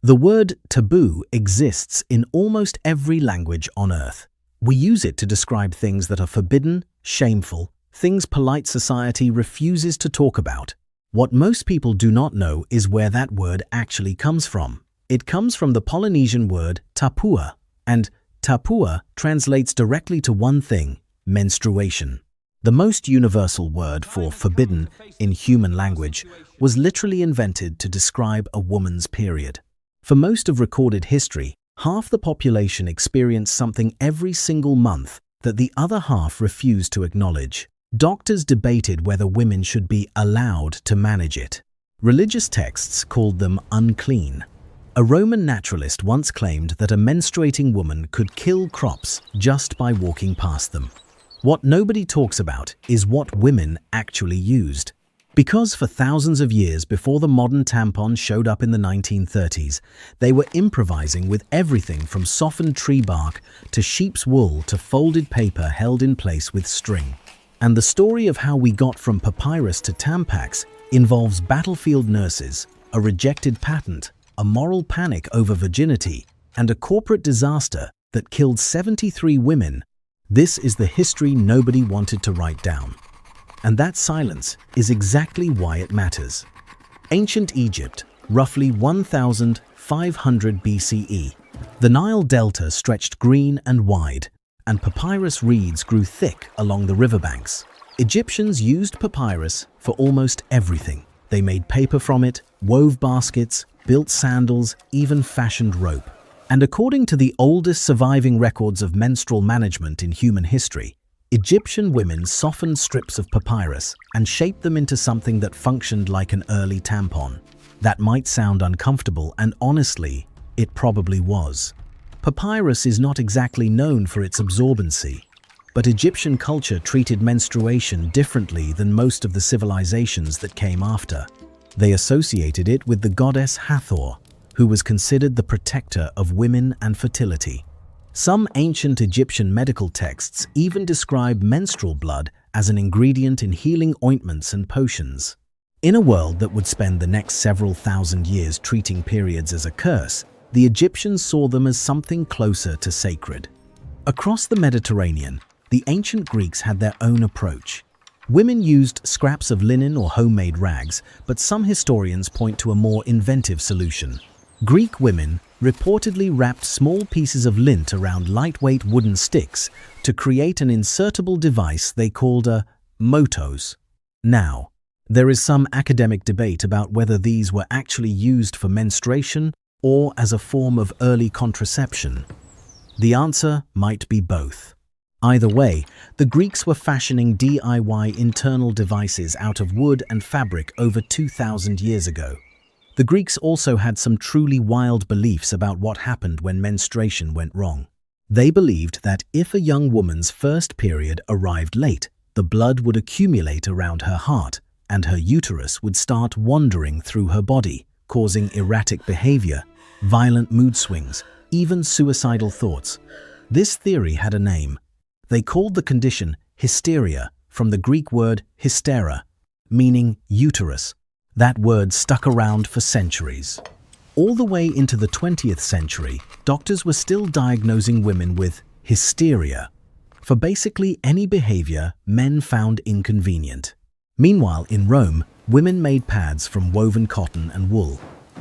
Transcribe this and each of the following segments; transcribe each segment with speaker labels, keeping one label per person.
Speaker 1: The word taboo exists in almost every language on Earth. We use it to describe things that are forbidden, shameful, things polite society refuses to talk about. What most people do not know is where that word actually comes from. It comes from the Polynesian word tapua, and tapua translates directly to one thing: menstruation. The most universal word for forbidden in human language was literally invented to describe a woman's period. For most of recorded history, half the population experienced something every single month that the other half refused to acknowledge. Doctors debated whether women should be allowed to manage it. Religious texts called them unclean. A Roman naturalist once claimed that a menstruating woman could kill crops just by walking past them. What nobody talks about is what women actually used. Because for thousands of years before the modern tampon showed up in the 1930s, they were improvising with everything from softened tree bark to sheep's wool to folded paper held in place with string. And the story of how we got from papyrus to Tampax involves battlefield nurses, a rejected patent, a moral panic over virginity, and a corporate disaster that killed 73 women. This is the history nobody wanted to write down. And that silence is exactly why it matters. Ancient Egypt, roughly 1500 BCE. The Nile Delta stretched green and wide, and papyrus reeds grew thick along the riverbanks. Egyptians used papyrus for almost everything. They made paper from it, wove baskets, built sandals, even fashioned rope. And according to the oldest surviving records of menstrual management in human history, Egyptian women softened strips of papyrus and shaped them into something that functioned like an early tampon. That might sound uncomfortable, and honestly, it probably was. Papyrus is not exactly known for its absorbency, but Egyptian culture treated menstruation differently than most of the civilizations that came after. They associated it with the goddess Hathor, who was considered the protector of women and fertility. Some ancient Egyptian medical texts even describe menstrual blood as an ingredient in healing ointments and potions. In a world that would spend the next several thousand years treating periods as a curse, the Egyptians saw them as something closer to sacred. Across the Mediterranean, the ancient Greeks had their own approach. Women used scraps of linen or homemade rags, but some historians point to a more inventive solution. Greek women reportedly wrapped small pieces of lint around lightweight wooden sticks to create an insertable device they called a motos. Now, there is some academic debate about whether these were actually used for menstruation or as a form of early contraception. The answer might be both. Either way, the Greeks were fashioning DIY internal devices out of wood and fabric over 2,000 years ago. The Greeks also had some truly wild beliefs about what happened when menstruation went wrong. They believed that if a young woman's first period arrived late, the blood would accumulate around her heart, and her uterus would start wandering through her body, causing erratic behavior, violent mood swings, even suicidal thoughts. This theory had a name. They called the condition hysteria, from the Greek word hystera, meaning uterus. That word stuck around for centuries. All the way into the 20th century, doctors were still diagnosing women with hysteria for basically any behavior men found inconvenient. Meanwhile, in Rome, women made pads from woven cotton and wool.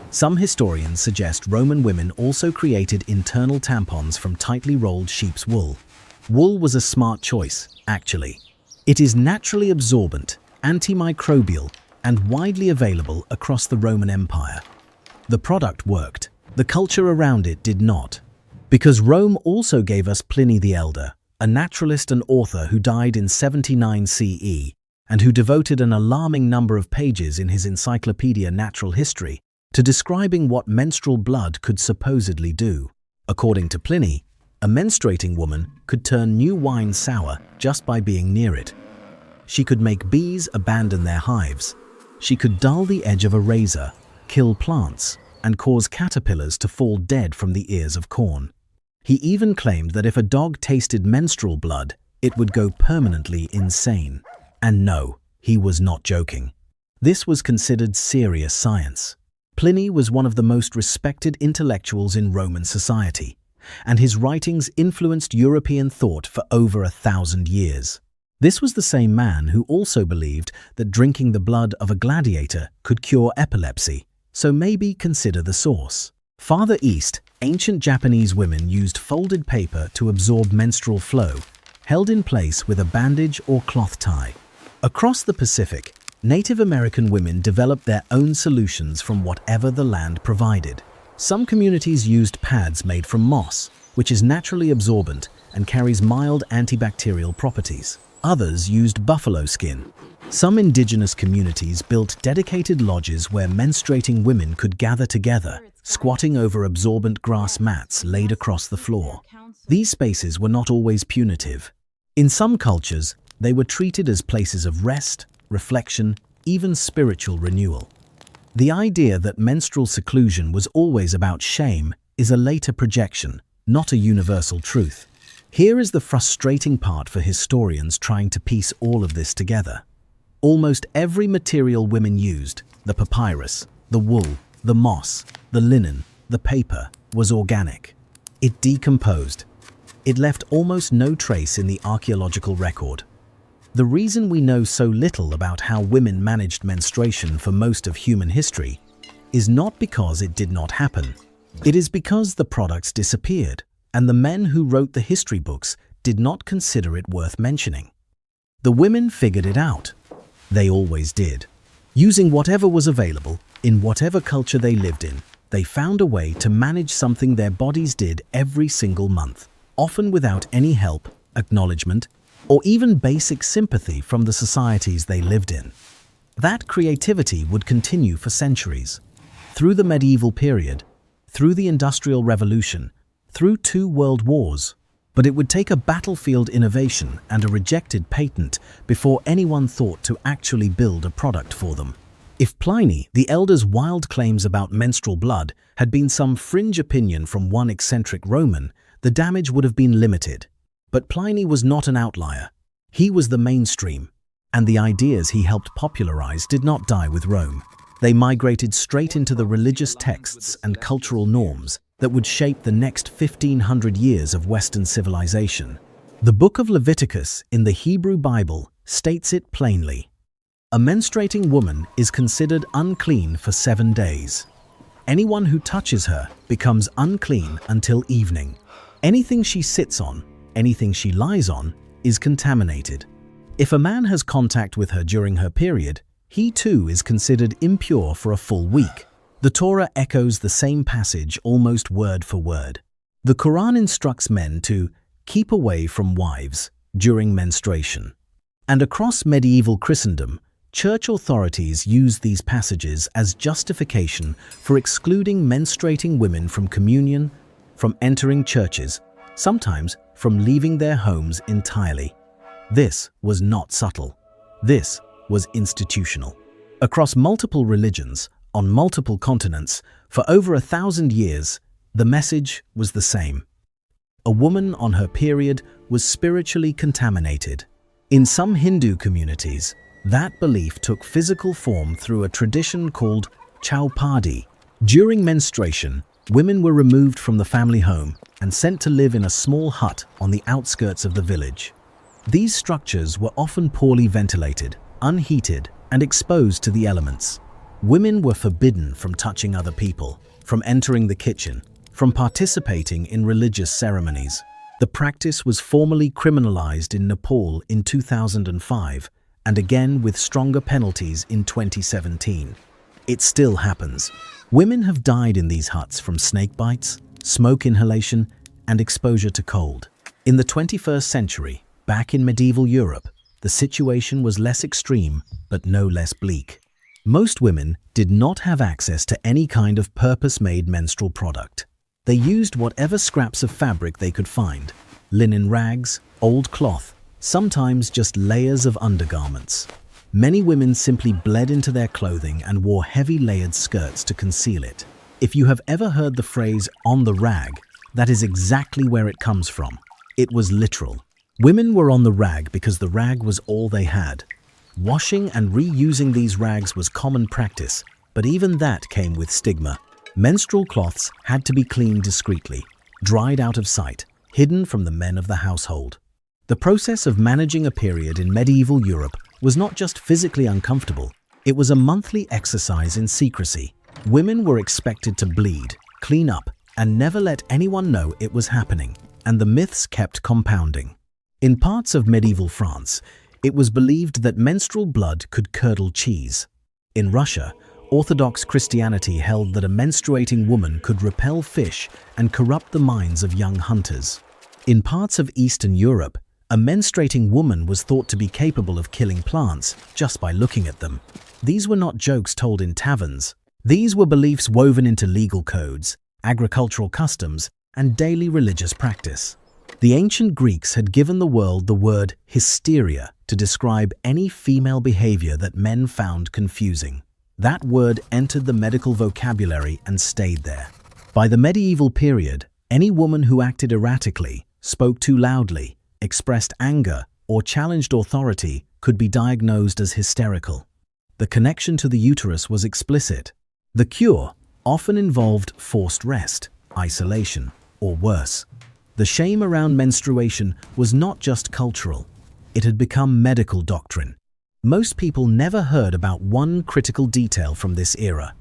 Speaker 1: Some historians suggest Roman women also created internal tampons from tightly rolled sheep's wool. Wool was a smart choice, actually. It is naturally absorbent, antimicrobial, and widely available across the Roman Empire. The product worked. The culture around it did not. Because Rome also gave us Pliny the Elder, a naturalist and author who died in 79 CE, and who devoted an alarming number of pages in his Encyclopedia Natural History to describing what menstrual blood could supposedly do. According to Pliny, a menstruating woman could turn new wine sour just by being near it. She could make bees abandon their hives. She could dull the edge of a razor, kill plants, and cause caterpillars to fall dead from the ears of corn. He even claimed that if a dog tasted menstrual blood, it would go permanently insane. And no, he was not joking. This was considered serious science. Pliny was one of the most respected intellectuals in Roman society, and his writings influenced European thought for over 1,000 years. This was the same man who also believed that drinking the blood of a gladiator could cure epilepsy, so maybe consider the source. Farther east, ancient Japanese women used folded paper to absorb menstrual flow, held in place with a bandage or cloth tie. Across the Pacific, Native American women developed their own solutions from whatever the land provided. Some communities used pads made from moss, which is naturally absorbent and carries mild antibacterial properties. Others used buffalo skin. Some indigenous communities built dedicated lodges where menstruating women could gather together, squatting over absorbent grass mats laid across the floor. These spaces were not always punitive. In some cultures, they were treated as places of rest, reflection, even spiritual renewal. The idea that menstrual seclusion was always about shame is a later projection, not a universal truth. Here is the frustrating part for historians trying to piece all of this together. Almost every material women used, the papyrus, the wool, the moss, the linen, the paper, was organic. It decomposed. It left almost no trace in the archaeological record. The reason we know so little about how women managed menstruation for most of human history is not because it did not happen. It is because the products disappeared, and the men who wrote the history books did not consider it worth mentioning. The women figured it out. They always did. Using whatever was available, in whatever culture they lived in, they found a way to manage something their bodies did every single month, often without any help, acknowledgement, or even basic sympathy from the societies they lived in. That creativity would continue for centuries. Through the medieval period, through the Industrial Revolution, through 2 world wars, but it would take a battlefield innovation and a rejected patent before anyone thought to actually build a product for them. If Pliny the Elder's wild claims about menstrual blood had been some fringe opinion from one eccentric Roman, the damage would have been limited. But Pliny was not an outlier. He was the mainstream, and the ideas he helped popularize did not die with Rome. They migrated straight into the religious texts and cultural norms that would shape the next 1,500 years of Western civilization. The Book of Leviticus in the Hebrew Bible states it plainly. A menstruating woman is considered unclean for 7 days. Anyone who touches her becomes unclean until evening. Anything she sits on, anything she lies on, is contaminated. If a man has contact with her during her period, he too is considered impure for a full week. The Torah echoes the same passage almost word for word. The Quran instructs men to keep away from wives during menstruation. And across medieval Christendom, church authorities used these passages as justification for excluding menstruating women from communion, from entering churches, sometimes from leaving their homes entirely. This was not subtle. This was institutional. Across multiple religions, on multiple continents, for over 1,000 years, the message was the same. A woman on her period was spiritually contaminated. In some Hindu communities, that belief took physical form through a tradition called chaupadi. During menstruation, women were removed from the family home and sent to live in a small hut on the outskirts of the village. These structures were often poorly ventilated, unheated, and exposed to the elements. Women were forbidden from touching other people, from entering the kitchen, from participating in religious ceremonies. The practice was formally criminalized in Nepal in 2005, and again with stronger penalties in 2017. It still happens. Women have died in these huts from snake bites, smoke inhalation, and exposure to cold. In the 21st century, back in medieval Europe, the situation was less extreme, but no less bleak. Most women did not have access to any kind of purpose-made menstrual product. They used whatever scraps of fabric they could find, linen rags, old cloth, sometimes just layers of undergarments. Many women simply bled into their clothing and wore heavy layered skirts to conceal it. If you have ever heard the phrase "on the rag," that is exactly where it comes from. It was literal. Women were on the rag because the rag was all they had. Washing and reusing these rags was common practice, But even that came with stigma. Menstrual cloths had to be cleaned discreetly, dried out of sight, hidden from the men of the household. The process of managing a period in medieval Europe was not just physically uncomfortable, it was a monthly exercise in secrecy. Women were expected to bleed, clean up, and never let anyone know it was happening, and the myths kept compounding. In parts of medieval France, it was believed that menstrual blood could curdle cheese. In Russia, Orthodox Christianity held that a menstruating woman could repel fish and corrupt the minds of young hunters. In parts of Eastern Europe, a menstruating woman was thought to be capable of killing plants just by looking at them. These were not jokes told in taverns. These were beliefs woven into legal codes, agricultural customs, and daily religious practice. The ancient Greeks had given the world the word hysteria to describe any female behavior that men found confusing. That word entered the medical vocabulary and stayed there. By the medieval period, any woman who acted erratically, spoke too loudly, expressed anger, or challenged authority could be diagnosed as hysterical. The connection to the uterus was explicit. The cure often involved forced rest, isolation, or worse. The shame around menstruation was not just cultural. It had become medical doctrine. Most people never heard about one critical detail from this era.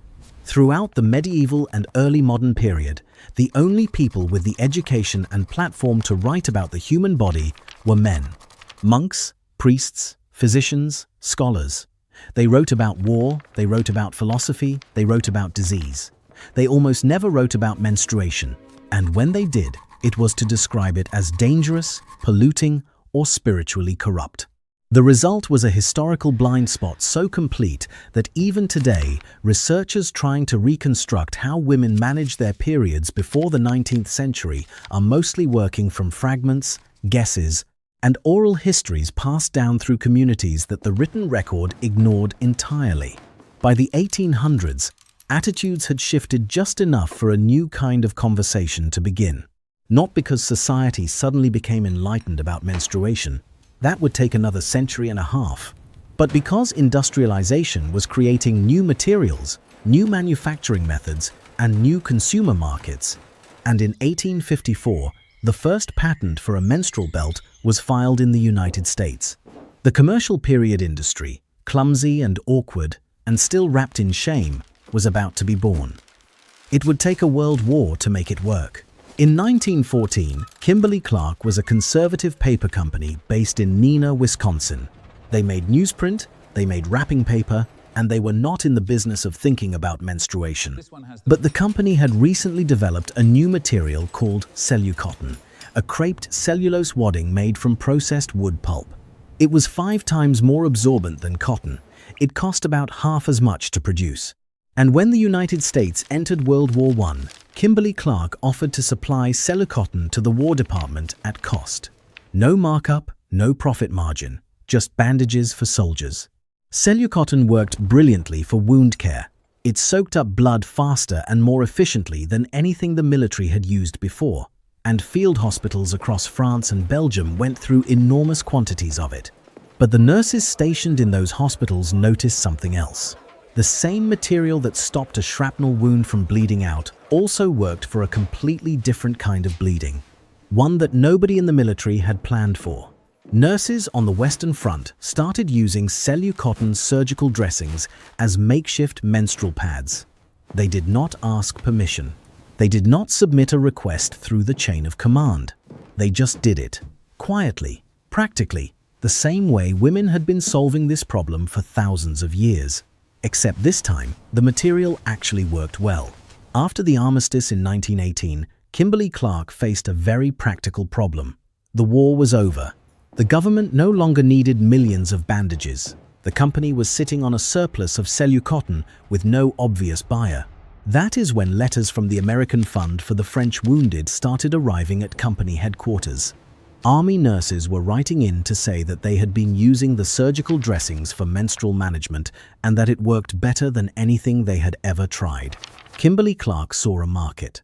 Speaker 1: Throughout the medieval and early modern period, the only people with the education and platform to write about the human body were men. Monks, priests, physicians, scholars. They wrote about war, they wrote about philosophy, they wrote about disease. They almost never wrote about menstruation, and when they did, it was to describe it as dangerous, polluting, or spiritually corrupt. The result was a historical blind spot so complete that even today, researchers trying to reconstruct how women managed their periods before the 19th century are mostly working from fragments, guesses, and oral histories passed down through communities that the written record ignored entirely. By the 1800s, attitudes had shifted just enough for a new kind of conversation to begin. Not because society suddenly became enlightened about menstruation. That would take another century and a half. But because industrialization was creating new materials, new manufacturing methods, and new consumer markets, and in 1854, the first patent for a menstrual belt was filed in the United States. The commercial period industry, clumsy and awkward, and still wrapped in shame, was about to be born. It would take a world war to make it work. In 1914, Kimberly-Clark was a conservative paper company based in Neenah, Wisconsin. They made newsprint, they made wrapping paper, and they were not in the business of thinking about menstruation. But the company had recently developed a new material called cellucotton, a creped cellulose wadding made from processed wood pulp. It was 5 times more absorbent than cotton. It cost about half as much to produce. And when the United States entered World War I, Kimberly-Clark offered to supply cellucotton to the War Department at cost. No markup, no profit margin, just bandages for soldiers. Cellucotton worked brilliantly for wound care. It soaked up blood faster and more efficiently than anything the military had used before, and field hospitals across France and Belgium went through enormous quantities of it. But the nurses stationed in those hospitals noticed something else. The same material that stopped a shrapnel wound from bleeding out also worked for a completely different kind of bleeding, one that nobody in the military had planned for. Nurses on the Western Front started using cellucotton surgical dressings as makeshift menstrual pads. They did not ask permission. They did not submit a request through the chain of command. They just did it, quietly, practically, the same way women had been solving this problem for thousands of years. Except this time, the material actually worked well. After the armistice in 1918, Kimberly-Clark faced a very practical problem. The war was over. The government no longer needed millions of bandages. The company was sitting on a surplus of cellucotton with no obvious buyer. That is when letters from the American Fund for the French Wounded started arriving at company headquarters. Army nurses were writing in to say that they had been using the surgical dressings for menstrual management and that it worked better than anything they had ever tried. Kimberly-Clark saw a market.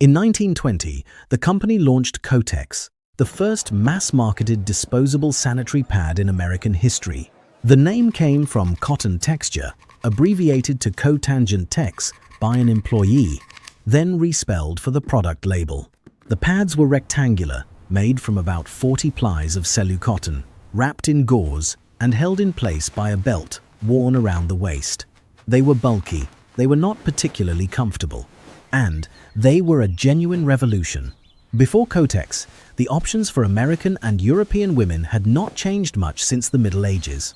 Speaker 1: In 1920, the company launched Kotex, the first mass-marketed disposable sanitary pad in American history. The name came from cotton texture, abbreviated to cotangent text by an employee, then respelled for the product label. The pads were rectangular, made from about 40 plies of cellucotton, wrapped in gauze and held in place by a belt worn around the waist. They were bulky, they were not particularly comfortable, and they were a genuine revolution. Before Kotex, the options for American and European women had not changed much since the Middle Ages.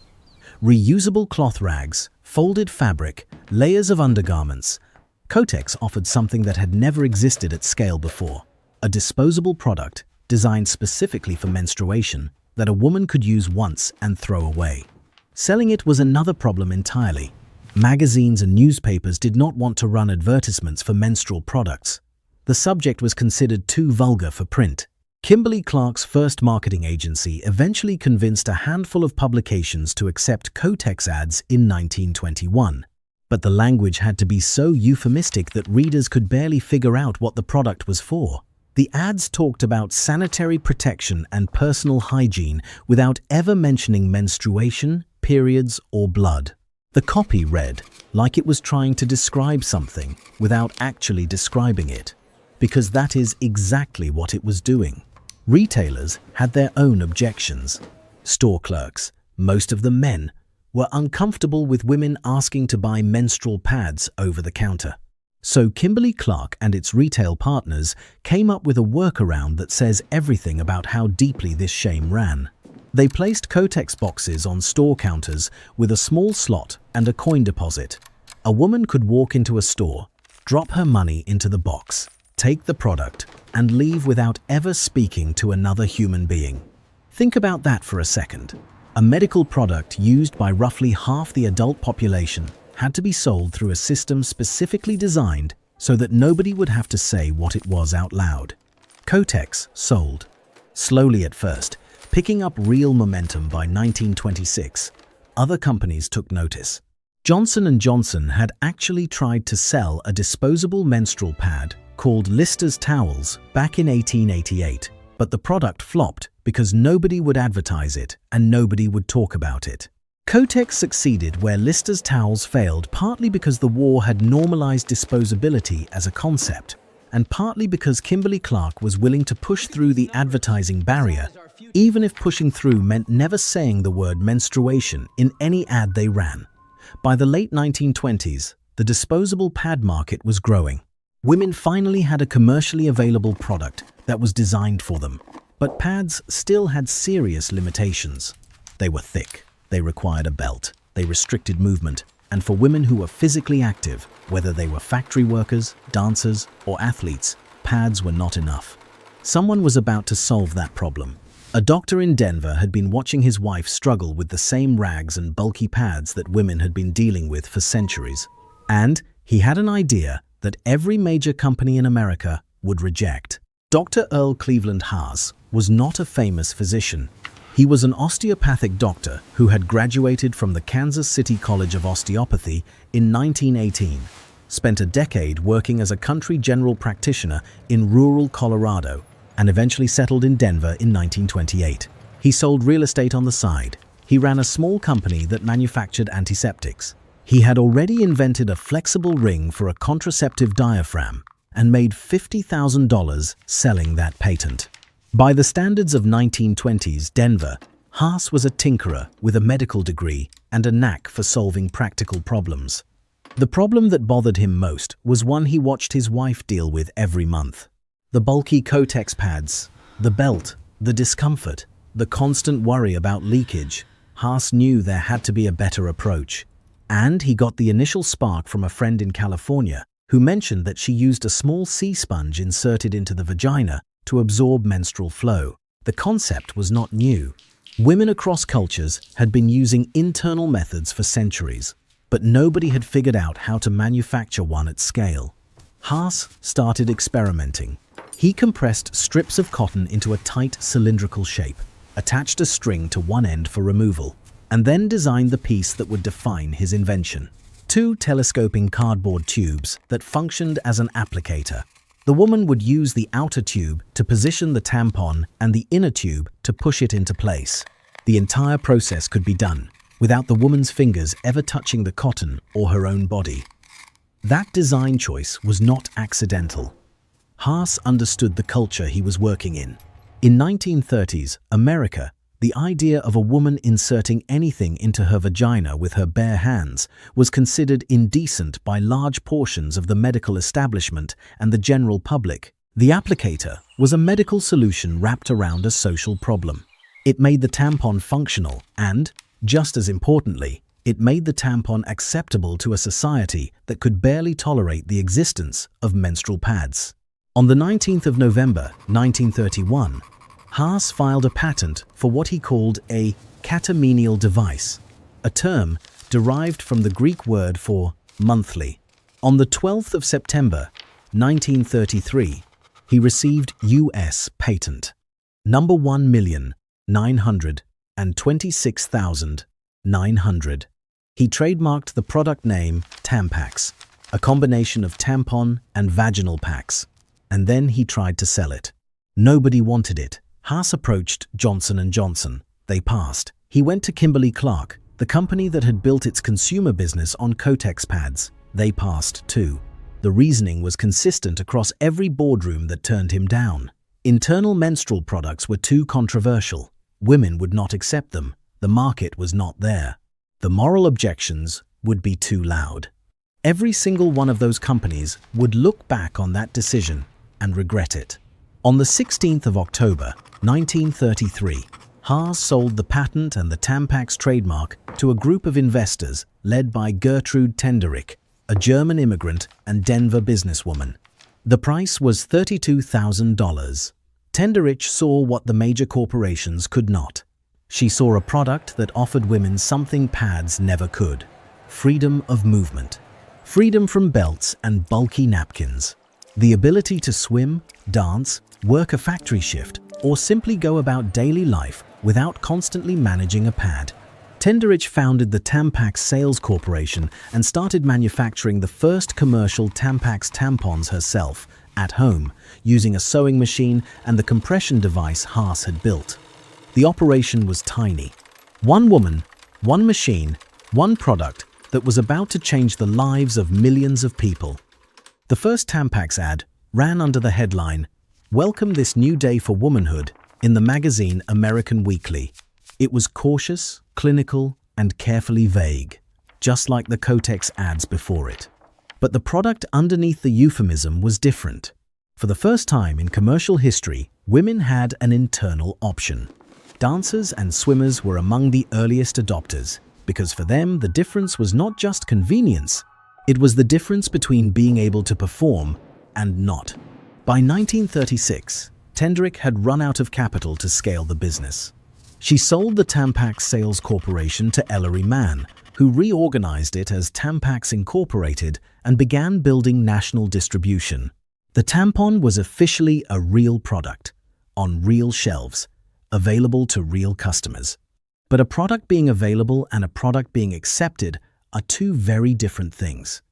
Speaker 1: Reusable cloth rags, folded fabric, layers of undergarments. Kotex offered something that had never existed at scale before, a disposable product designed specifically for menstruation that a woman could use once and throw away. Selling it was another problem entirely. Magazines and newspapers did not want to run advertisements for menstrual products. The subject was considered too vulgar for print. Kimberly-Clark's first marketing agency eventually convinced a handful of publications to accept Kotex ads in 1921. But the language had to be so euphemistic that readers could barely figure out what the product was for. The ads talked about sanitary protection and personal hygiene without ever mentioning menstruation, periods, or blood. The copy read like it was trying to describe something without actually describing it, because that is exactly what it was doing. Retailers had their own objections. Store clerks, most of them men, were uncomfortable with women asking to buy menstrual pads over the counter. So Kimberly-Clark and its retail partners came up with a workaround that says everything about how deeply this shame ran. They placed Kotex boxes on store counters with a small slot and a coin deposit. A woman could walk into a store, drop her money into the box, take the product, and leave without ever speaking to another human being. Think about that for a second. A medical product used by roughly half the adult population had to be sold through a system specifically designed so that nobody would have to say what it was out loud. Kotex sold. Slowly at first, picking up real momentum by 1926, other companies took notice. Johnson & Johnson had actually tried to sell a disposable menstrual pad called Lister's Towels back in 1888, but the product flopped because nobody would advertise it and nobody would talk about it. Kotex succeeded where Lister's Towels failed, partly because the war had normalized disposability as a concept, and partly because Kimberly-Clark was willing to push through the advertising barrier, even if pushing through meant never saying the word menstruation in any ad they ran. By the late 1920s, the disposable pad market was growing. Women finally had a commercially available product that was designed for them. But pads still had serious limitations. They were thick, they required a belt, they restricted movement, and for women who were physically active, whether they were factory workers, dancers, or athletes, pads were not enough. Someone was about to solve that problem. A doctor in Denver had been watching his wife struggle with the same rags and bulky pads that women had been dealing with for centuries. And he had an idea that every major company in America would reject. Dr. Earl Cleveland Haas was not a famous physician. He was an osteopathic doctor who had graduated from the Kansas City College of Osteopathy in 1918, spent a decade working as a country general practitioner in rural Colorado, and eventually settled in Denver in 1928. He sold real estate on the side. He ran a small company that manufactured antiseptics. He had already invented a flexible ring for a contraceptive diaphragm and made $50,000 selling that patent. By the standards of 1920s Denver, Haas was a tinkerer with a medical degree and a knack for solving practical problems. The problem that bothered him most was one he watched his wife deal with every month. The bulky Kotex pads, the belt, the discomfort, the constant worry about leakage. Haas knew there had to be a better approach. And he got the initial spark from a friend in California who mentioned that she used a small sea sponge inserted into the vagina to absorb menstrual flow. The concept was not new. Women across cultures had been using internal methods for centuries, but nobody had figured out how to manufacture one at scale. Haas started experimenting. He compressed strips of cotton into a tight cylindrical shape, attached a string to one end for removal, and then designed the piece that would define his invention. 2 telescoping cardboard tubes that functioned as an applicator. The woman would use the outer tube to position the tampon and the inner tube to push it into place. The entire process could be done without the woman's fingers ever touching the cotton or her own body. That design choice was not accidental. Haas understood the culture he was working in. In 1930s America, the idea of a woman inserting anything into her vagina with her bare hands was considered indecent by large portions of the medical establishment and the general public. The applicator was a medical solution wrapped around a social problem. It made the tampon functional and, just as importantly, it made the tampon acceptable to a society that could barely tolerate the existence of menstrual pads. On the 19th of November 1931, Haas filed a patent for what he called a catamenial device, a term derived from the Greek word for monthly. On the 12th of September 1933, he received U.S. patent number 1,926,900. He trademarked the product name Tampax, a combination of tampon and vaginal packs, and then he tried to sell it. Nobody wanted it. Haas approached Johnson & Johnson. They passed. He went to Kimberly-Clark, the company that had built its consumer business on Kotex pads. They passed too. The reasoning was consistent across every boardroom that turned him down. Internal menstrual products were too controversial. Women would not accept them. The market was not there. The moral objections would be too loud. Every single one of those companies would look back on that decision and regret it. On the 16th of October 1933, Haas sold the patent and the Tampax trademark to a group of investors led by Gertrude Tenderich, a German immigrant and Denver businesswoman. The price was $32,000. Tenderich saw what the major corporations could not. She saw a product that offered women something pads never could: freedom of movement. Freedom from belts and bulky napkins. The ability to swim, dance, work a factory shift, or simply go about daily life without constantly managing a pad. Tenderich founded the Tampax Sales Corporation and started manufacturing the first commercial Tampax tampons herself, at home, using a sewing machine and the compression device Haas had built. The operation was tiny. One woman, one machine, one product that was about to change the lives of millions of people. The first Tampax ad ran under the headline, "Welcome this new day for womanhood," in the magazine American Weekly. It was cautious, clinical, and carefully vague, just like the Kotex ads before it. But the product underneath the euphemism was different. For the first time in commercial history, women had an internal option. Dancers and swimmers were among the earliest adopters, because for them the difference was not just convenience, it was the difference between being able to perform and not. By 1936, Tenderich had run out of capital to scale the business. She sold the Tampax Sales Corporation to Ellery Mann, who reorganized it as Tampax Incorporated and began building national distribution. The tampon was officially a real product, on real shelves, available to real customers. But a product being available and a product being accepted are two very different things.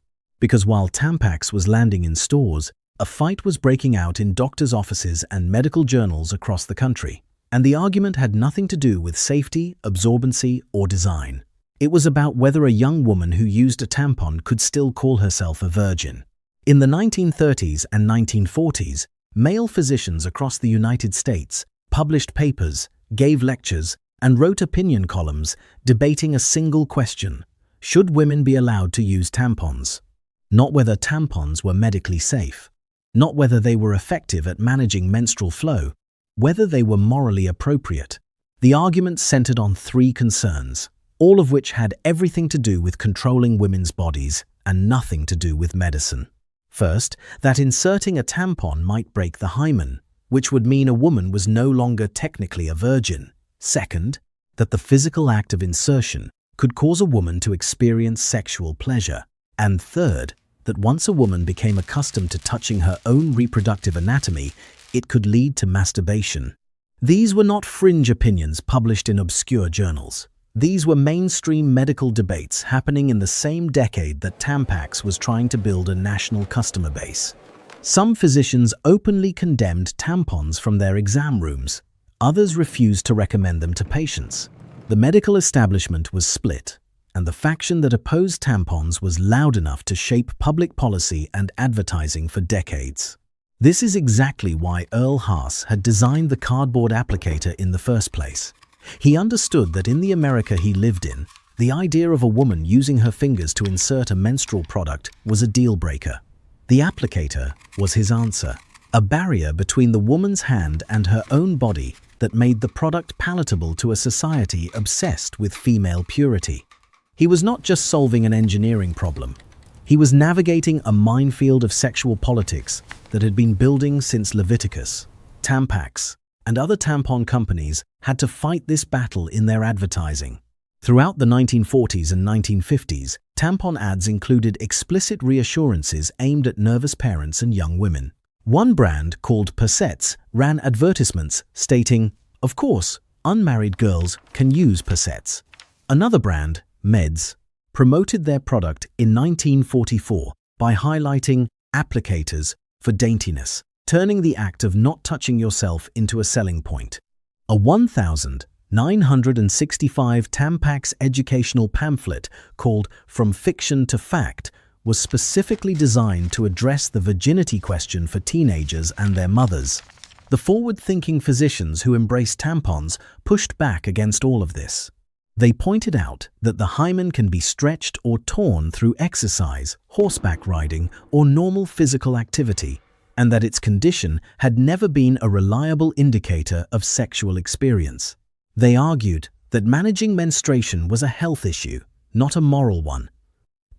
Speaker 1: Because while Tampax was landing in stores, a fight was breaking out in doctors' offices and medical journals across the country. And the argument had nothing to do with safety, absorbency, or design. It was about whether a young woman who used a tampon could still call herself a virgin. In the 1930s and 1940s, male physicians across the United States published papers, gave lectures, and wrote opinion columns debating a single question: should women be allowed to use tampons? Not whether tampons were medically safe, not whether they were effective at managing menstrual flow, whether they were morally appropriate. The argument centered on three concerns, all of which had everything to do with controlling women's bodies and nothing to do with medicine. First, that inserting a tampon might break the hymen, which would mean a woman was no longer technically a virgin. Second, that the physical act of insertion could cause a woman to experience sexual pleasure. And third, that once a woman became accustomed to touching her own reproductive anatomy, it could lead to masturbation. These were not fringe opinions published in obscure journals. These were mainstream medical debates happening in the same decade that Tampax was trying to build a national customer base. Some physicians openly condemned tampons from their exam rooms. Others refused to recommend them to patients. The medical establishment was split, and the faction that opposed tampons was loud enough to shape public policy and advertising for decades. This is exactly why Earl Haas had designed the cardboard applicator in the first place. He understood that in the America he lived in, the idea of a woman using her fingers to insert a menstrual product was a deal-breaker. The applicator was his answer, a barrier between the woman's hand and her own body that made the product palatable to a society obsessed with female purity. He was not just solving an engineering problem. He was navigating a minefield of sexual politics that had been building since Leviticus. Tampax and other tampon companies had to fight this battle in their advertising. Throughout the 1940s and 1950s, tampon ads included explicit reassurances aimed at nervous parents and young women. One brand, called Percettes, ran advertisements stating, "Of course, unmarried girls can use Percettes." Another brand, Meds, promoted their product in 1944 by highlighting applicators for daintiness, turning the act of not touching yourself into a selling point. A 1,965 Tampax educational pamphlet called From Fiction to Fact was specifically designed to address the virginity question for teenagers and their mothers. The forward-thinking physicians who embraced tampons pushed back against all of this. They pointed out that the hymen can be stretched or torn through exercise, horseback riding, or normal physical activity, and that its condition had never been a reliable indicator of sexual experience. They argued that managing menstruation was a health issue, not a moral one.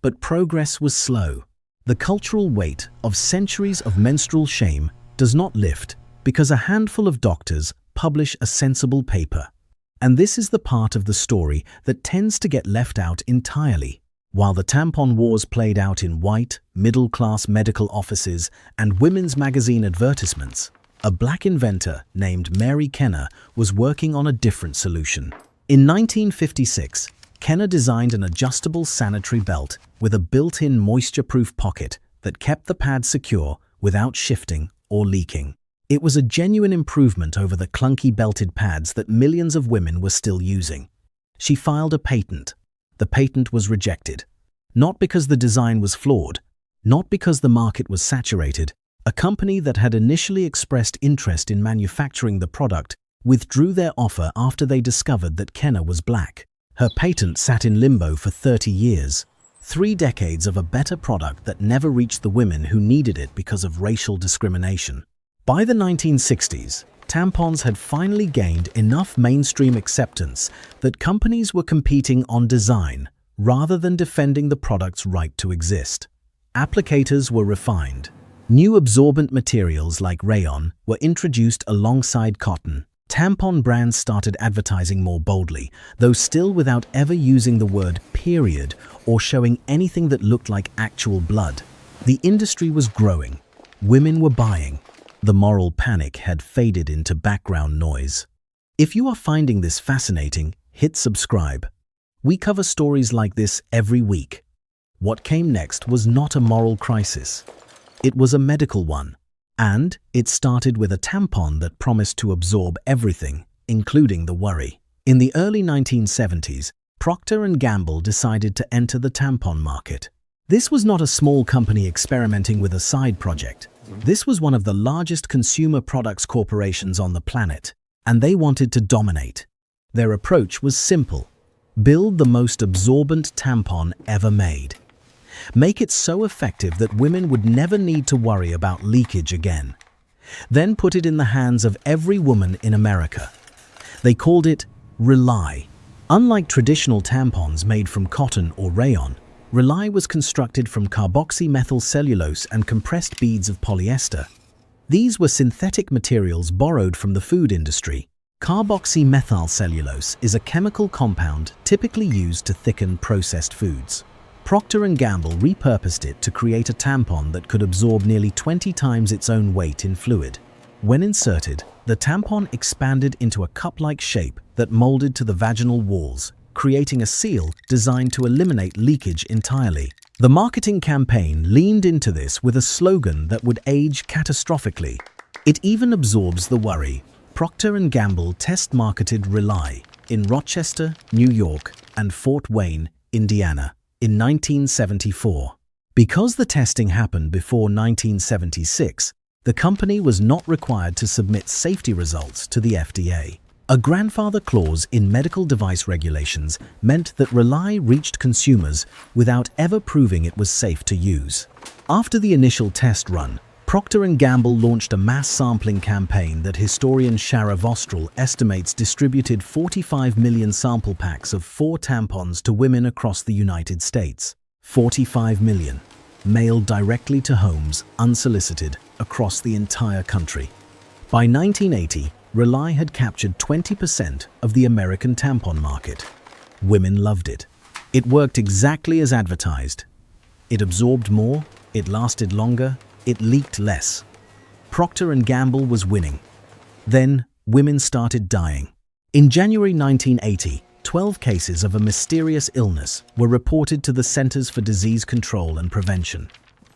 Speaker 1: But progress was slow. The cultural weight of centuries of menstrual shame does not lift because a handful of doctors publish a sensible paper. And this is the part of the story that tends to get left out entirely. While the tampon wars played out in white, middle-class medical offices and women's magazine advertisements, a black inventor named Mary Kenner was working on a different solution. In 1956, Kenner designed an adjustable sanitary belt with a built-in moisture-proof pocket that kept the pad secure without shifting or leaking. It was a genuine improvement over the clunky belted pads that millions of women were still using. She filed a patent. The patent was rejected. Not because the design was flawed, not because the market was saturated. A company that had initially expressed interest in manufacturing the product withdrew their offer after they discovered that Kenner was black. Her patent sat in limbo for 30 years. 3 decades of a better product that never reached the women who needed it because of racial discrimination. By the 1960s, tampons had finally gained enough mainstream acceptance that companies were competing on design rather than defending the product's right to exist. Applicators were refined. New absorbent materials like rayon were introduced alongside cotton. Tampon brands started advertising more boldly, though still without ever using the word period or showing anything that looked like actual blood. The industry was growing. Women were buying. The moral panic had faded into background noise. If you are finding this fascinating, hit subscribe. We cover stories like this every week. What came next was not a moral crisis. It was a medical one. And it started with a tampon that promised to absorb everything, including the worry. In the early 1970s, Procter & Gamble decided to enter the tampon market. This was not a small company experimenting with a side project. This was one of the largest consumer products corporations on the planet, and they wanted to dominate. Their approach was simple. Build the most absorbent tampon ever made. Make it so effective that women would never need to worry about leakage again. Then put it in the hands of every woman in America. They called it Rely. Unlike traditional tampons made from cotton or rayon, Rely was constructed from carboxymethylcellulose and compressed beads of polyester. These were synthetic materials borrowed from the food industry. Carboxymethylcellulose is a chemical compound typically used to thicken processed foods. Procter & Gamble repurposed it to create a tampon that could absorb nearly 20 times its own weight in fluid. When inserted, the tampon expanded into a cup-like shape that molded to the vaginal walls, creating a seal designed to eliminate leakage entirely. The marketing campaign leaned into this with a slogan that would age catastrophically. It even absorbs the worry. Procter & Gamble test-marketed Rely, in Rochester, New York, and Fort Wayne, Indiana, in 1974. Because the testing happened before 1976, the company was not required to submit safety results to the FDA. A grandfather clause in medical device regulations meant that Rely reached consumers without ever proving it was safe to use. After the initial test run, Procter & Gamble launched a mass sampling campaign that historian Shara Vostral estimates distributed 45 million sample packs of 4 tampons to women across the United States. 45 million, mailed directly to homes, unsolicited, across the entire country. By 1980, Rely had captured 20% of the American tampon market. Women loved it. It worked exactly as advertised. It absorbed more, it lasted longer, it leaked less. Procter & Gamble was winning. Then, women started dying. In January 1980, 12 cases of a mysterious illness were reported to the Centers for Disease Control and Prevention.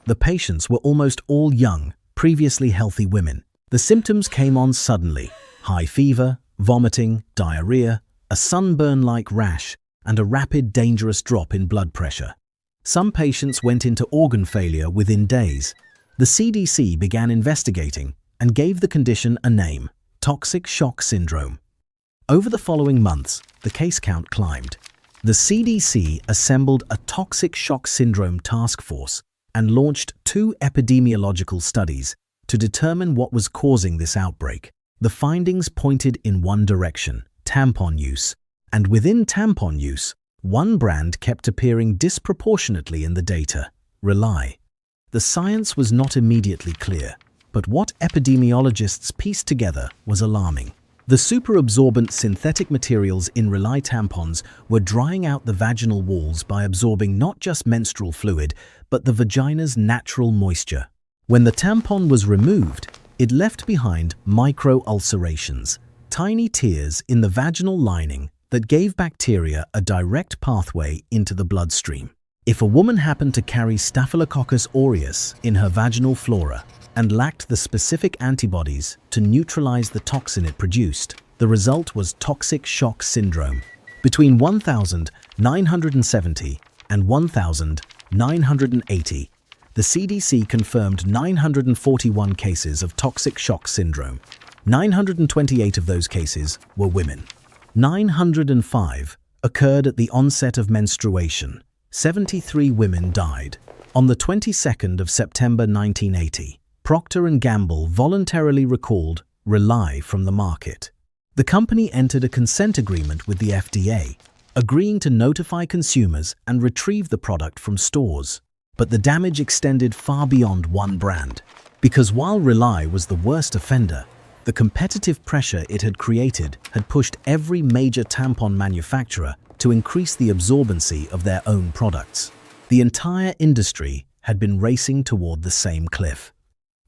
Speaker 1: The patients were almost all young, previously healthy women. The symptoms came on suddenly: high fever, vomiting, diarrhea, a sunburn-like rash, and a rapid, dangerous drop in blood pressure. Some patients went into organ failure within days. The CDC began investigating and gave the condition a name: toxic shock syndrome. Over the following months, the case count climbed. The CDC assembled a toxic shock syndrome task force and launched 2 epidemiological studies to determine what was causing this outbreak. The findings pointed in one direction: tampon use. And within tampon use, one brand kept appearing disproportionately in the data: Rely. The science was not immediately clear, but what epidemiologists pieced together was alarming. The superabsorbent synthetic materials in Rely tampons were drying out the vaginal walls by absorbing not just menstrual fluid, but the vagina's natural moisture. When the tampon was removed, it left behind micro-ulcerations, tiny tears in the vaginal lining that gave bacteria a direct pathway into the bloodstream. If a woman happened to carry Staphylococcus aureus in her vaginal flora and lacked the specific antibodies to neutralize the toxin it produced, the result was toxic shock syndrome. Between 1,970 and 1,980, the CDC confirmed 941 cases of toxic shock syndrome. 928 of those cases were women. 905 occurred at the onset of menstruation. 73 women died. On the 22nd of September 1980, Procter & Gamble voluntarily recalled Rely from the market. The company entered a consent agreement with the FDA, agreeing to notify consumers and retrieve the product from stores. But the damage extended far beyond one brand, because while Rely was the worst offender, the competitive pressure it had created had pushed every major tampon manufacturer to increase the absorbency of their own products. The entire industry had been racing toward the same cliff.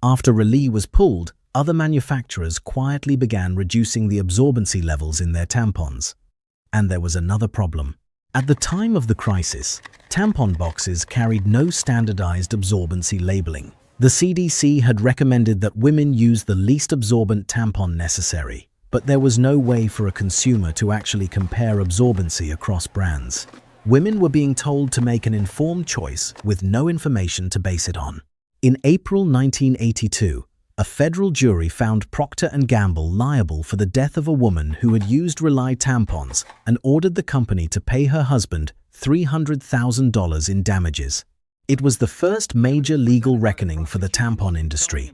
Speaker 1: After Rely was pulled, other manufacturers quietly began reducing the absorbency levels in their tampons. And there was another problem. At the time of the crisis, tampon boxes carried no standardized absorbency labeling. The CDC had recommended that women use the least absorbent tampon necessary, but there was no way for a consumer to actually compare absorbency across brands. Women were being told to make an informed choice with no information to base it on. In April 1982, a federal jury found Procter & Gamble liable for the death of a woman who had used Rely tampons and ordered the company to pay her husband $300,000 in damages. It was the first major legal reckoning for the tampon industry.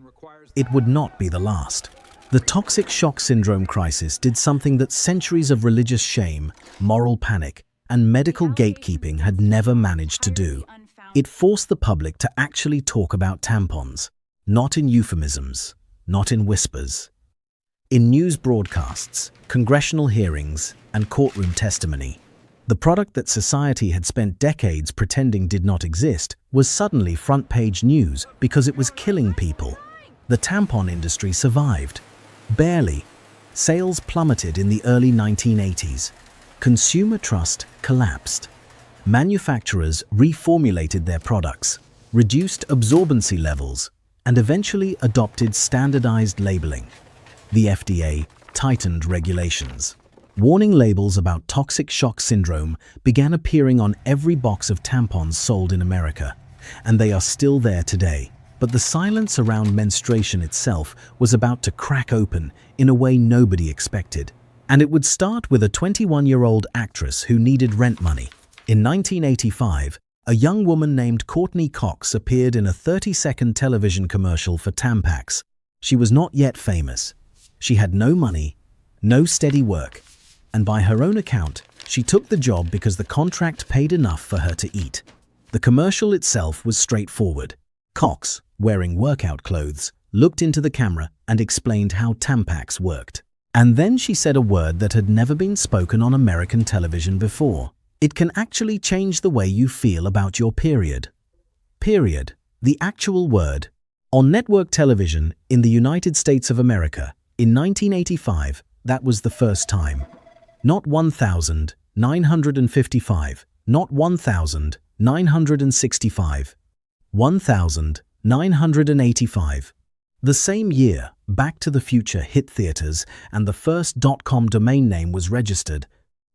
Speaker 1: It would not be the last. The toxic shock syndrome crisis did something that centuries of religious shame, moral panic, and medical gatekeeping had never managed to do. It forced the public to actually talk about tampons. Not in euphemisms, not in whispers. In news broadcasts, congressional hearings, and courtroom testimony, the product that society had spent decades pretending did not exist was suddenly front-page news because it was killing people. The tampon industry survived. Barely. Sales plummeted in the early 1980s. Consumer trust collapsed. Manufacturers reformulated their products, reduced absorbency levels, and eventually adopted standardized labeling. The FDA tightened regulations. Warning labels about toxic shock syndrome began appearing on every box of tampons sold in America, and they are still there today. But the silence around menstruation itself was about to crack open in a way nobody expected. And it would start with a 21-year-old actress who needed rent money. In 1985, a young woman named Courtney Cox appeared in a 30-second television commercial for Tampax. She was not yet famous. She had no money, no steady work, and by her own account, she took the job because the contract paid enough for her to eat. The commercial itself was straightforward. Cox, wearing workout clothes, looked into the camera and explained how Tampax worked. And then she said a word that had never been spoken on American television before. It can actually change the way you feel about your period. Period. The actual word. On network television in the United States of America, in 1985, that was the first time. Not 1,955, not 1,965, 1,985. The same year, Back to the Future hit theaters and the first .com domain name was registered.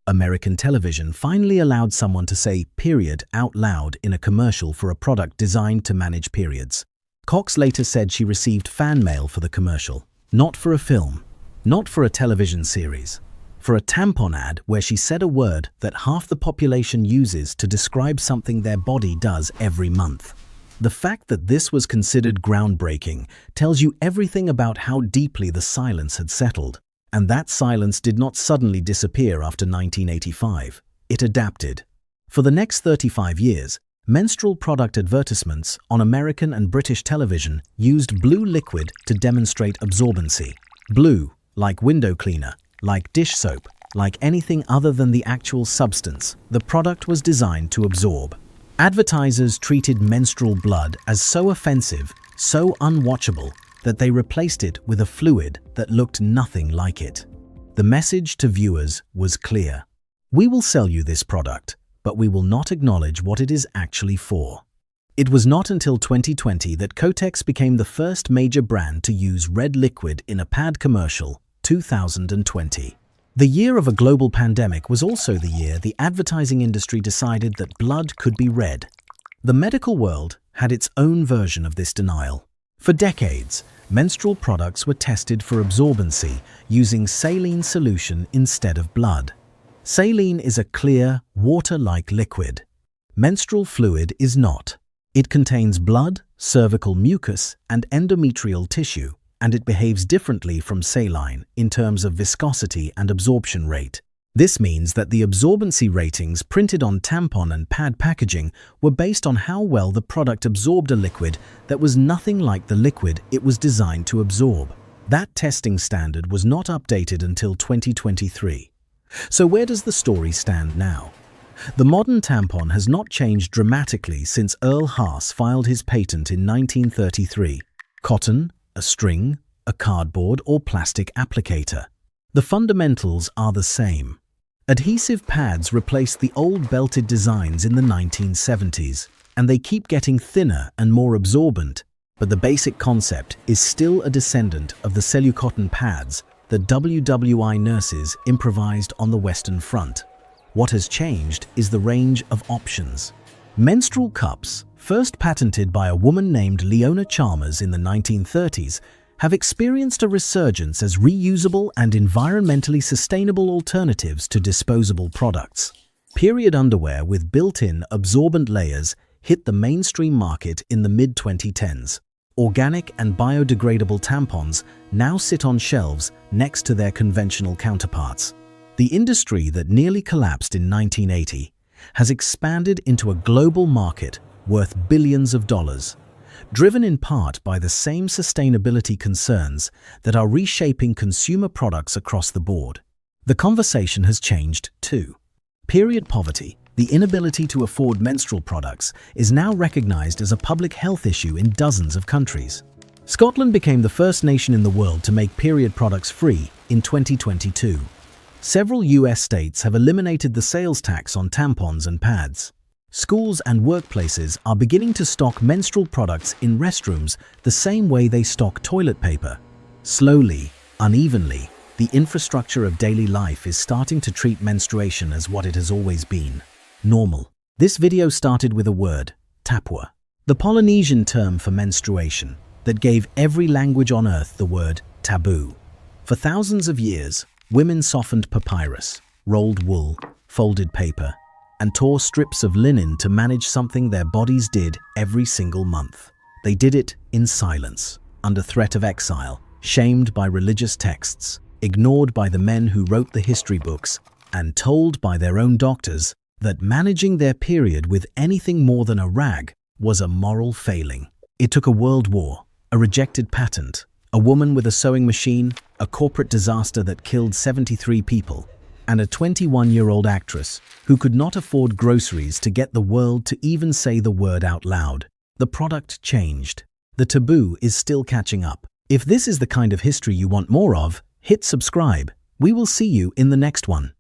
Speaker 1: American television finally allowed someone to say period out loud in a commercial for a product designed to manage periods. Cox later said she received fan mail for the commercial, not for a film, not for a television series, for a tampon ad where she said a word that half the population uses to describe something their body does every month. The fact that this was considered groundbreaking tells you everything about how deeply the silence had settled. And that silence did not suddenly disappear after 1985. It adapted. For the next 35 years, menstrual product advertisements on American and British television used blue liquid to demonstrate absorbency. Blue, like window cleaner, like dish soap, like anything other than the actual substance, the product was designed to absorb. Advertisers treated menstrual blood as so offensive, so unwatchable, that they replaced it with a fluid that looked nothing like it. The message to viewers was clear. We will sell you this product, but we will not acknowledge what it is actually for. It was not until 2020 that Kotex became the first major brand to use red liquid in a pad commercial, 2020. The year of a global pandemic was also the year the advertising industry decided that blood could be red. The medical world had its own version of this denial. For decades, menstrual products were tested for absorbency using saline solution instead of blood. Saline is a clear, water-like liquid. Menstrual fluid is not. It contains blood, cervical mucus, and endometrial tissue, and it behaves differently from saline in terms of viscosity and absorption rate. This means that the absorbency ratings printed on tampon and pad packaging were based on how well the product absorbed a liquid that was nothing like the liquid it was designed to absorb. That testing standard was not updated until 2023. So where does the story stand now? The modern tampon has not changed dramatically since Earl Haas filed his patent in 1933. Cotton, a string, a cardboard or plastic applicator. The fundamentals are the same. Adhesive pads replaced the old belted designs in the 1970s, and they keep getting thinner and more absorbent, but the basic concept is still a descendant of the cellucotton pads that WWI nurses improvised on the Western Front. What has changed is the range of options. Menstrual cups, first patented by a woman named Leona Chalmers in the 1930s, have experienced a resurgence as reusable and environmentally sustainable alternatives to disposable products. Period underwear with built-in absorbent layers hit the mainstream market in the mid-2010s. Organic and biodegradable tampons now sit on shelves next to their conventional counterparts. The industry that nearly collapsed in 1980 has expanded into a global market worth billions of dollars, driven in part by the same sustainability concerns that are reshaping consumer products across the board. The conversation has changed too. Period poverty, the inability to afford menstrual products, is now recognized as a public health issue in dozens of countries. Scotland became the first nation in the world to make period products free in 2022. Several US states have eliminated the sales tax on tampons and pads. Schools and workplaces are beginning to stock menstrual products in restrooms the same way they stock toilet paper. Slowly, unevenly, The infrastructure of daily life is starting to treat menstruation as what it has always been: normal. This video started with a word, tapua, the Polynesian term for menstruation that gave every language on earth the word taboo. For thousands of years, women softened papyrus, rolled wool, folded paper, and tore strips of linen to manage something their bodies did every single month. They did it in silence, under threat of exile, shamed by religious texts, ignored by the men who wrote the history books, and told by their own doctors that managing their period with anything more than a rag was a moral failing. It took a world war, a rejected patent, a woman with a sewing machine, a corporate disaster that killed 73 people, and a 21-year-old actress who could not afford groceries to get the world to even say the word out loud. The product changed. The taboo is still catching up. If this is the kind of history you want more of, hit subscribe. We will see you in the next one.